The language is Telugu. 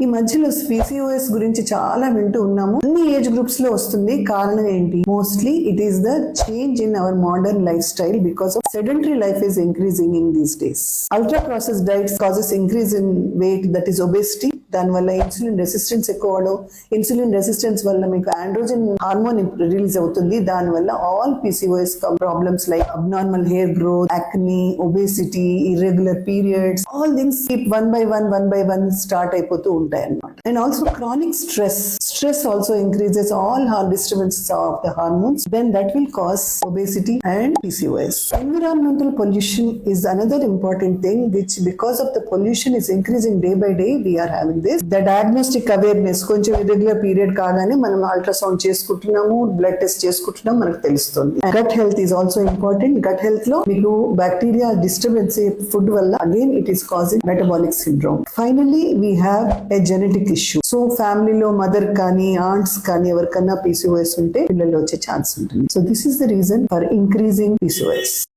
ఈ మధ్యలో పీసీఓఎస్ గురించి చాలా వింటూ ఉన్నాము. అన్ని ఏజ్ గ్రూప్స్ లో వస్తుంది. కారణం ఏంటి? Mostly it is the change in our modern life style because of sedentary life is increasing in these days. Ultra process diets causes increase in weight, that is obesity. దానివల్ల ఇన్సులిన్ రెసిస్టెన్స్ ఎక్కువ అవడం, ఇన్సులిన్ రెసిస్టెన్స్ వల్ల మీకు ఆండ్రోజన్ హార్మోన్ రిలీజ్ అవుతుంది. దానివల్ల all PCOS problems like abnormal hair growth, acne, obesity, irregular periods, all things keep one by one start అయిపోతూ ఉంటాయి అన్నమాట. And also chronic stress also increases all disturbances of the hormones, then that will cause obesity and PCOS. Environmental pollution is another important thing, which because of the pollution is increasing day by day, we are having this. The diagnostic awareness, కొంచెం irregular period కాగానే మనం అల్ట్రాసౌండ్ చేసుకుంటున్నాము, బ్లడ్ టెస్ట్ చేసుకుంటున్నాం, మనకు తెలుస్తుంది. Gut health is also important. Gut health లో మీకు బ్యాక్టీరియా డిస్టర్బెన్స్ ఫుడ్ వల్ల again it is causing metabolic syndrome. Finally we have a genetic issue. So ఫ్యామిలీలో మదర్ కానీ ఆంట్స్ కానీ ఎవరికన్నా పీసీఓఎస్ ఉంటే పిల్లల్లో వచ్చే ఛాన్స్ ఉంటుంది. So this is the reason for increasing PCOS.